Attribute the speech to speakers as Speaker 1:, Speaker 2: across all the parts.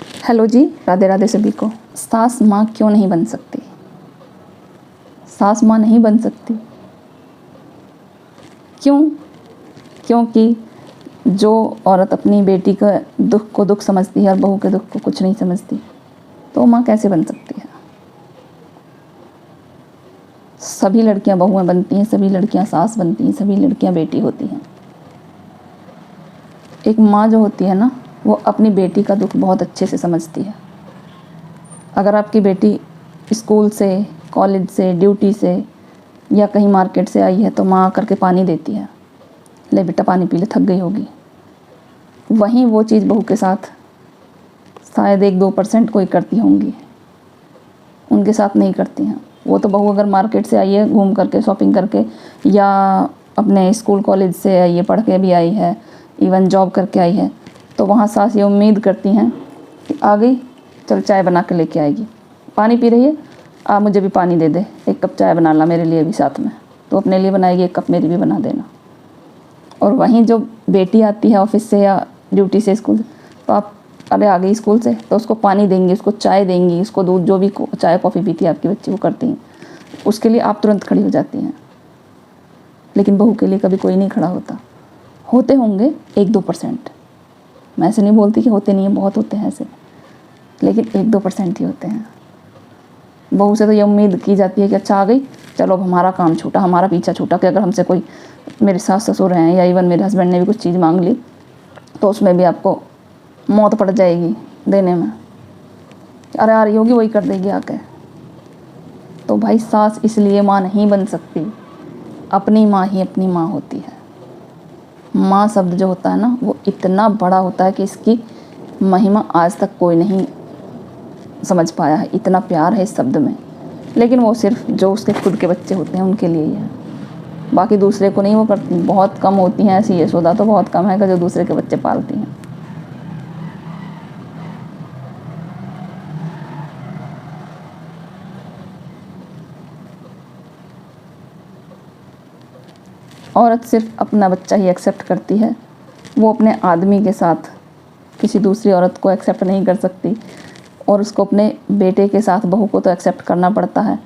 Speaker 1: Hello जी, राधे राधे सभी को। सास माँ क्यों नहीं बन सकती? सास माँ नहीं बन सकती क्यों? क्योंकि जो औरत अपनी बेटी का दुख को दुख समझती है और बहू के दुख को कुछ नहीं समझती, तो वो माँ कैसे बन सकती है? सभी लड़कियां बहुएं बनती हैं, सभी लड़कियां सास बनती हैं, सभी लड़कियां बेटी होती हैं। एक माँ जो होती है ना, वो अपनी बेटी का दुख बहुत अच्छे से समझती है। अगर आपकी बेटी स्कूल से, कॉलेज से, ड्यूटी से या कहीं मार्केट से आई है तो माँ आकर के पानी देती है, ले बेटा पानी पी ले, थक गई होगी। वहीं वो चीज़ बहू के साथ शायद 1-2% कोई करती होंगी, उनके साथ नहीं करती हैं। वो तो बहू अगर मार्केट से आई है घूम करके, शॉपिंग करके, या अपने स्कूल कॉलेज से आई है, पढ़ के भी आई है, इवन जॉब करके आई है, तो वहाँ सास ये उम्मीद करती हैं कि आ गई, चल चाय बना के लेके आएगी। पानी पी रही है, आ मुझे भी पानी दे दे, 1 कप चाय बना ला मेरे लिए भी साथ में। तो अपने लिए बनाएगी, 1 कप मेरी भी बना देना। और वहीं जो बेटी आती है ऑफिस से या ड्यूटी से, स्कूल से, तो आप अरे आ गई स्कूल से, तो उसको पानी देंगी, उसको चाय देंगी, उसको दूध, जो भी चाय कॉफ़ी पीती है आपकी बच्ची वो करती हैं, उसके लिए आप तुरंत खड़ी हो जाती हैं। लेकिन बहू के लिए कभी कोई नहीं खड़ा होता। होते होंगे 1-2%, मैं ऐसे नहीं बोलती कि होते नहीं हैं, बहुत होते हैं ऐसे, लेकिन 1-2% ही होते हैं। बहू से तो ये उम्मीद की जाती है कि अच्छा आ गई, चलो अब हमारा काम छूटा, हमारा पीछा छूटा, कि अगर हमसे कोई, मेरे सास ससुर हैं या इवन मेरे हस्बैंड ने भी कुछ चीज़ मांग ली तो उसमें भी आपको मौत पड़ जाएगी देने में। अरे आ रही होगी वही कर देगी आके। तो भाई सास इसलिए माँ नहीं बन सकती, अपनी माँ ही अपनी माँ होती है। माँ शब्द जो होता है ना, वो इतना बड़ा होता है कि इसकी महिमा आज तक कोई नहीं समझ पाया है। इतना प्यार है इस शब्द में, लेकिन वो सिर्फ जो उसके खुद के बच्चे होते हैं उनके लिए ही है, बाकी दूसरे को नहीं वो करती। बहुत कम होती हैं ऐसी यशोदा, तो बहुत कम है कि जो दूसरे के बच्चे पालती हैं। औरत सिर्फ अपना बच्चा ही एक्सेप्ट करती है, वो अपने आदमी के साथ किसी दूसरी औरत को एक्सेप्ट नहीं कर सकती। और उसको अपने बेटे के साथ बहू को तो एक्सेप्ट करना पड़ता है।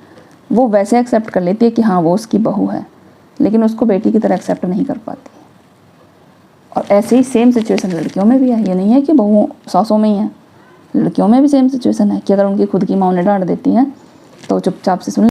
Speaker 1: वो वैसे एक्सेप्ट कर लेती है कि हाँ वो उसकी बहू है, लेकिन उसको बेटी की तरह एक्सेप्ट नहीं कर पाती। और ऐसे ही सेम सिचुएशन लड़कियों में भी है। ये नहीं है कि बहुओं सासों में ही है, लड़कियों में भी सेम सिचुएशन है कि अगर उनकी खुद की माँ उन्हें डांट देती हैं तो चुपचाप से सुन